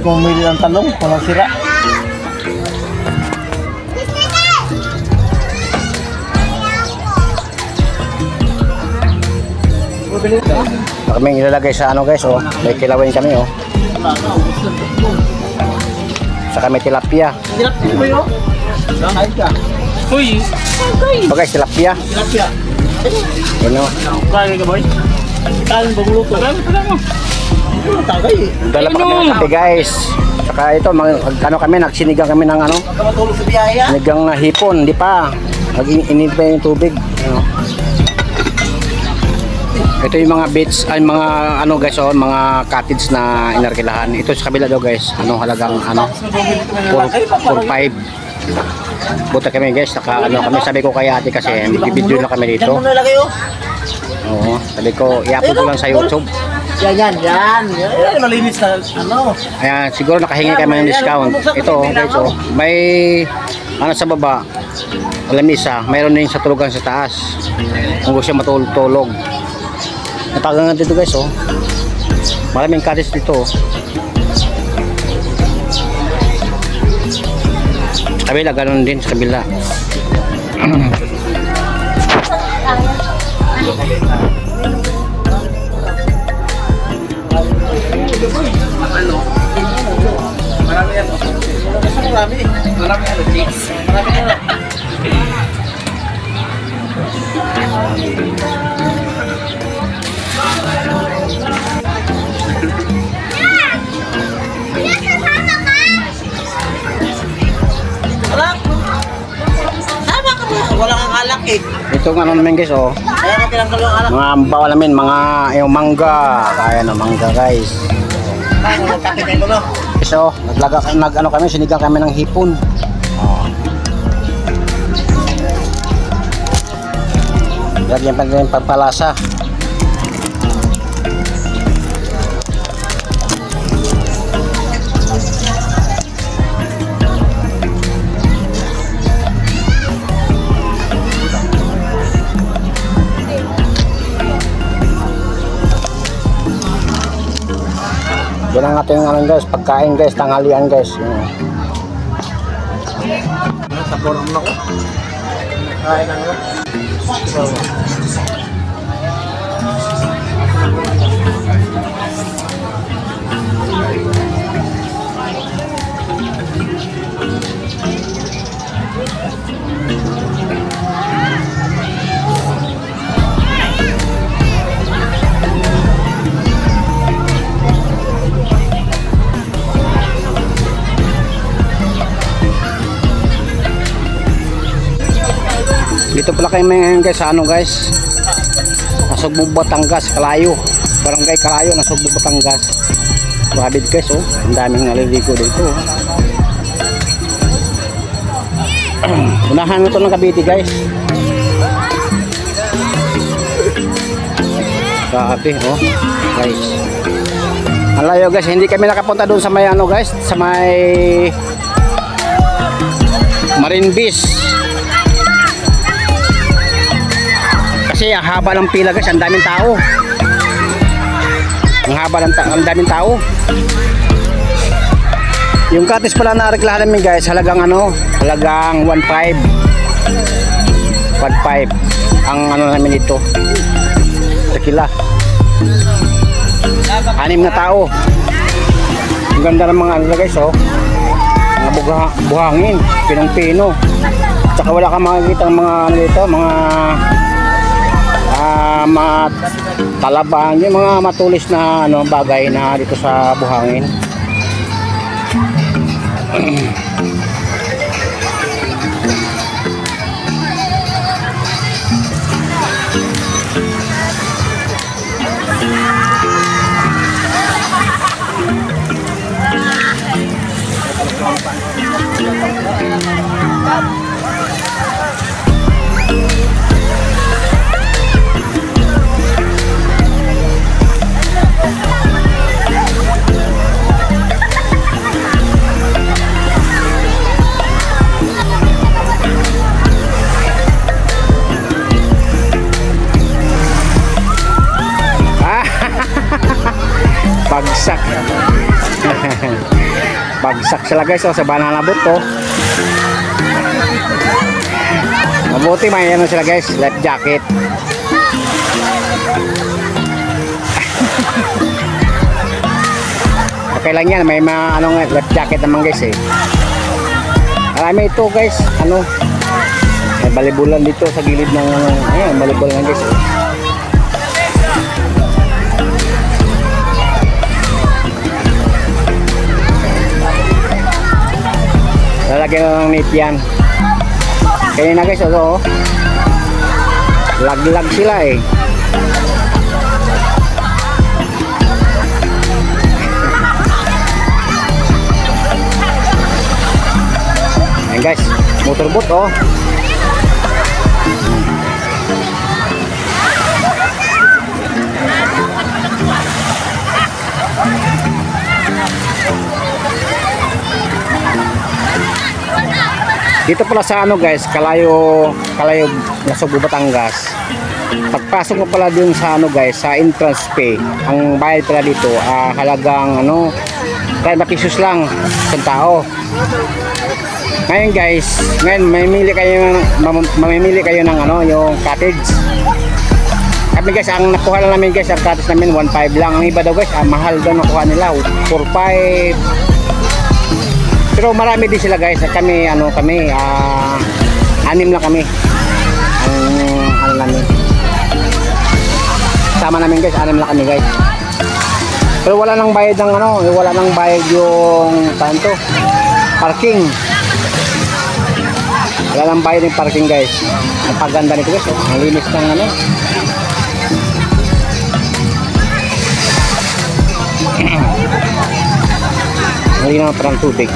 pumili ng talong, walang sira. Kami ilalagay sa ano guys, oh. May kilawin kami, oh. Saka may tilapia. Tilapia ba yun? Kain ka. Uy! Oh guys, tilapia. Tilapia. Ano? Kain ka boy? Kain ba luto? Kain mo. Tagay. Dala pa kami ng kape guys. Saka ito, ano kami, nagsinigang kami ng ano? Matulog sa biyaya. Sinigang na hipon, di pa. Nag-init pa yung tubig. Ano? Ito yung mga beach, ay mga ano guys, oh, mga cottage na inarkilahan. Ito sa kabila daw guys, ano halagang ano 4-5. Buta kami guys, saka ano kami, sabi ko kay ate kasi video na kami dito. Oo, sabi ko i-upload ko lang sa YouTube. Yan. Malinis na ano. Ayan, siguro nakahingi kami ng discount. Ito guys, oh, may ano sa baba, lamisa, mayroon din sa tulugan sa taas. Kung gusto siya matulog. Natagangan dito guys, oh. Maraming cottage dito, oh. Sa kabila, ganun din sa kabila. Wala kang alak eh. Ito nga naman guys, oh. Kaya natin ang kalong alak. Mga bawal namin, mga yung mangga. Kaya na mangga guys. Kaya nagkakitay ko no. So, nag-ano kami, sinigang kami ng hipon. Oh. Lagyan pa rin pagpalasa. Yan ang ating ano guys, pagkain guys, tanghalian guys. Sapor mo ko. Kain ano? Dito pala kayo ngayon guys sa ano guys, Nasugbu Batangas, Kalayo, Barangay Kalayo, Nasugbu Batangas. Grabe guys, oh, ang daming naliligo dito, oh. Unahan ito ng Cavite guys. Grabe, oh guys, ang layo guys. Hindi kami nakapunta doon sa may ano guys, sa may Marine Beach. Kasi ang haba ng pila guys, ang daming tao. Ang daming tao. Yung cottage pala na reklahan namin guys, halagang ano, halagang 1.5. 1.5 ang ano namin dito. Sakila. 6 na tao. Ang ganda ng mga ano guys, oh. Mga buhangin, pinong-pino. Tsaka wala kang makikita ng mga ano dito, mga talabaan, yung mga matulis na ano bagay na dito sa buhangin. Bagsak. Bagsak sila guys, oh, sa banana boat to. Mabuti may ano sila guys, life jacket. Okay lang yan, may mga ano, life jacket naman guys eh. Marami ito guys, ano, may balibulan dito sa gilid ng, ayan, balibulan guys eh. Lalagyan na ng net yan. Kaya na guys, ito oh. Lag-lag sila eh. Ayan guys, motorboat oh. Dito pala sa ano guys, Kalayo Nasugbu, Batangas. Pagpasok mo pala dun sa ano guys, sa entrance fee, ang bayad pala dito halagang ano 30 pesos lang sa tao. Ngayon guys, mamimili kayo ng ano, yung cottage. Kami guys, ang nakuha lang namin guys, ang cottage namin 1.5 lang. Ang iba daw guys, mahal daw nakuha nila 4.5. Pero marami din sila guys. Kami anim lang kami. Ang namin. Sama namin guys, anim lang kami guys. Pero wala nang bayad ng ano, wala nang bayad yung tanto. Parking. Wala nang bayad ng parking guys. Ang paganda nito guys, ang linis ng ano. Hindi naman parang tubig.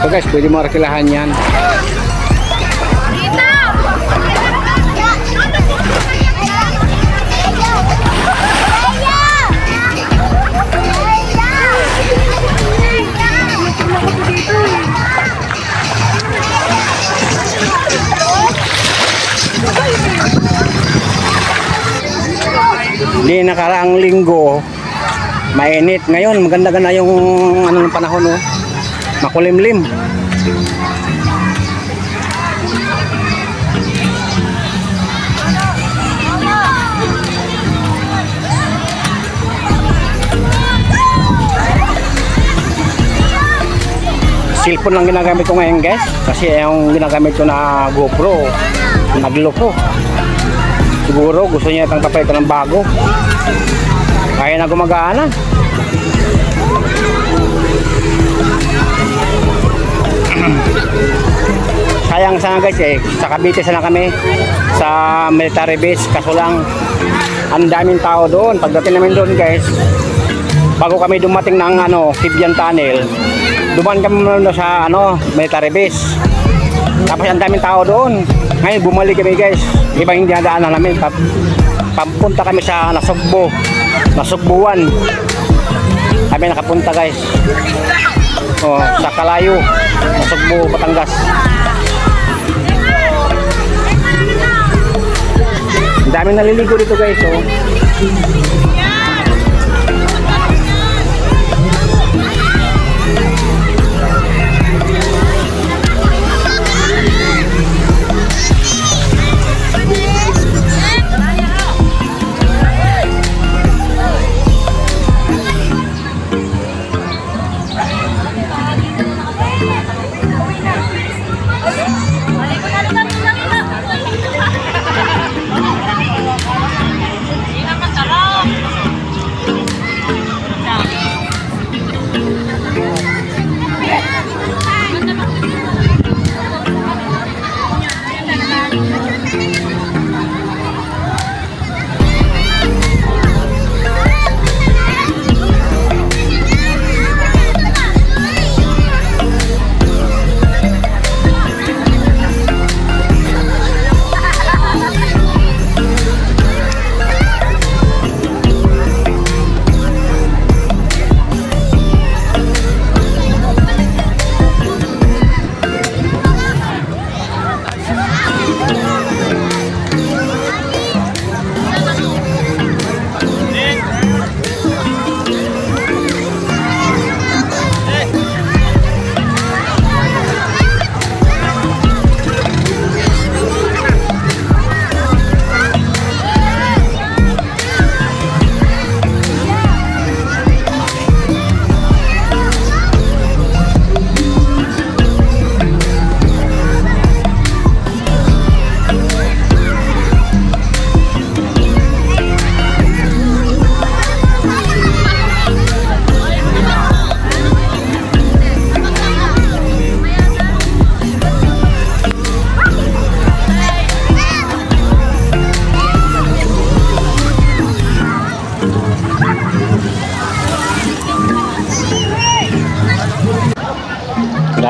So guys, pwede mo arkilahan yan. Di nakaraang linggo mainit, ngayon maganda-ganda yung ano ng panahon oh. Makulimlim. Cellphone lang ginagamit ko ngayon guys, kasi yung ginagamit ko na GoPro nagloko. Siguro gusto niya itang papalitan ng bago. Kaya na gumagana. Sayang sana guys eh, sa Cavite sana kami sa military base, kaso lang ang daming tao doon. Pagdating namin doon guys, bago kami dumating ng ano, Kibian Tunnel, dumaan kami muna sa ano, military base. Tapos ang daming tao doon. Ngayon bumalik kami guys, ibang hindi nadaanan namin. Papunta kami sa Nasugbuan. Kami nakapunta guys. Oh, sa Kalayo Nasugbu, Batangas. Ang daming naliligo dito guys oh.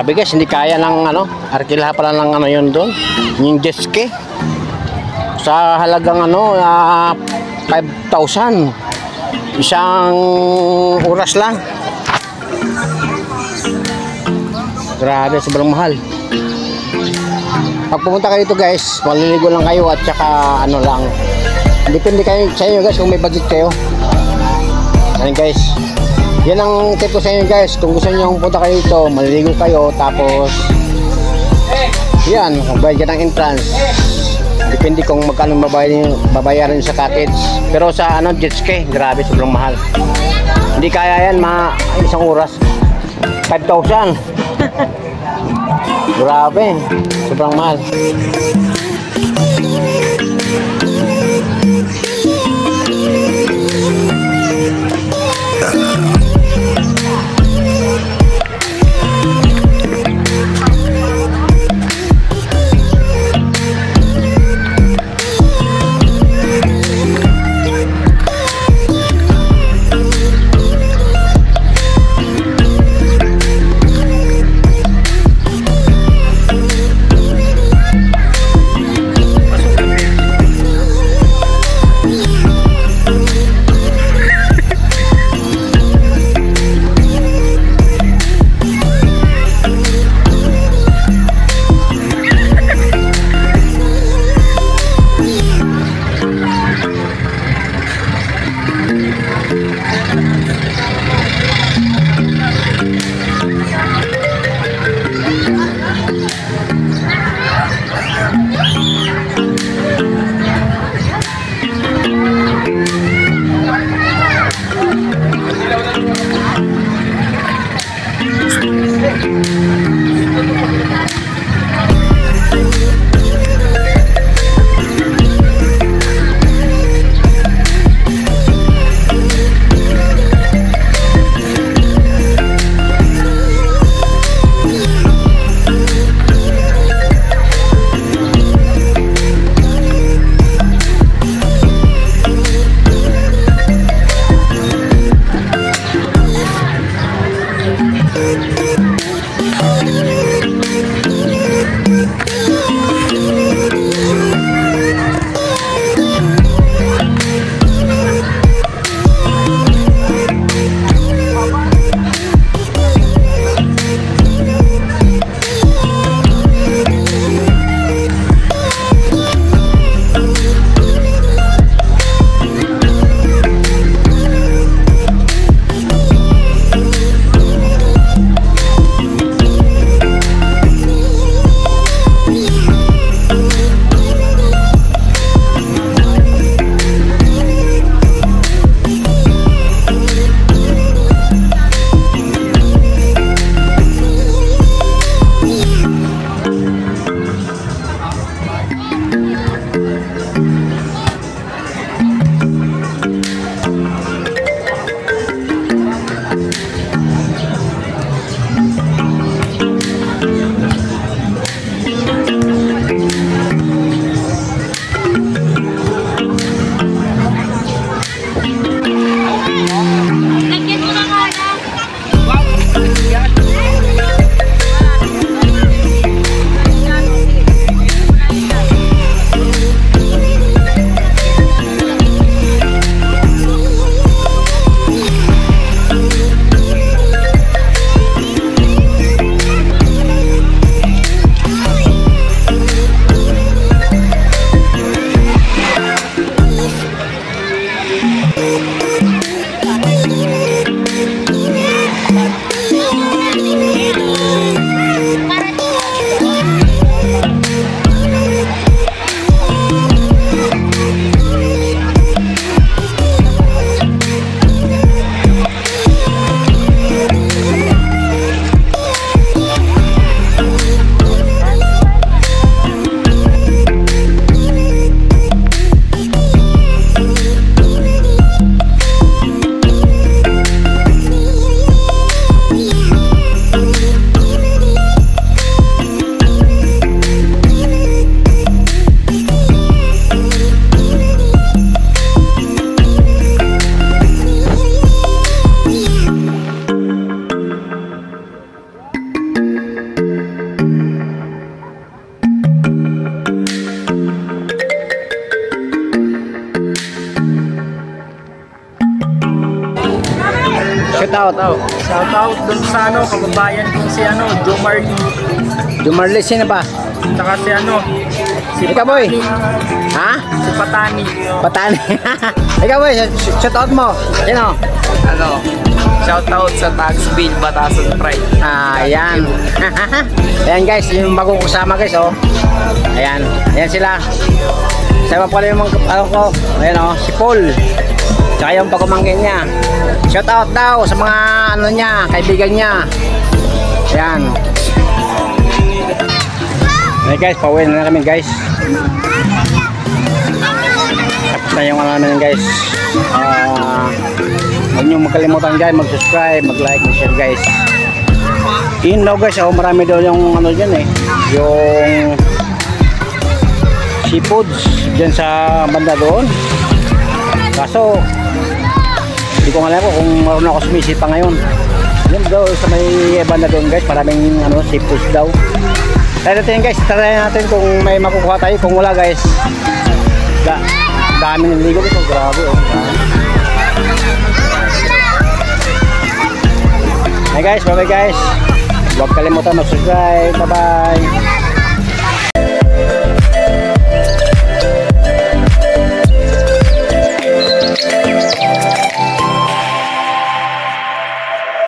Grabe guys, hindi kaya ng ano, Arkilaha pala ng ano yun doon. Yung jet ski. Sa halagang ano, 5,000. Isang oras lang. Grabe, sobrang mahal. Pag pumunta kayo dito guys, maliligo lang kayo at saka ano lang. Depende kayo sa inyo guys kung may budget kayo. Ayan guys. Yan ang tip ko sa inyo guys. Kung gusto niyo pumunta kayo dito, maliligo kayo tapos yan, bayad ka ng entrance. Depende kung magkano babayaran sa cottage. Pero sa ano, jet ski, grabe, sobrang mahal. Hindi kaya yan, isang oras. 5,000. Grabe, sobrang mahal. Shout out. Shout out dun sa ano, kababayan dun si ano, Jomarly. Jumarli, sino ba? Tsaka si ano, si Ikaw, boy. Ha? Si Patani. Patani. Ikaw, boy, shout out mo. Sino? Ano, shout out sa Tagsville, Batasan Pride. Ayan. Ayan guys, yung bagong kasama guys, oh. Ayan. Ayan sila. Sama pala yung mga ano ko. Ayan, oh, si Paul. Tsaka yung pagkumangkin niya. Shout out daw sa mga ano niya, kaibigan niya. Ayan. Ayan guys, pauwi na kami guys. Tapos na yung ano namin guys. Huwag nyo magkalimutan guys, mag-subscribe, mag-like, mag-share guys. Yun daw guys, oh, marami daw yung ano dyan eh, yung seafoods dyan sa banda doon. Kaso hindi ko alam kung marunong ako sumisipa ngayon. Yun daw sa may banda doon guys, maraming ano, seafoods daw. Try natin kung may makukuha tayo. Kung wala guys, dami ng ligo dito, grabe oh. Hey guys, bye bye guys. Huwag kalimutan mag-subscribe. Bye bye.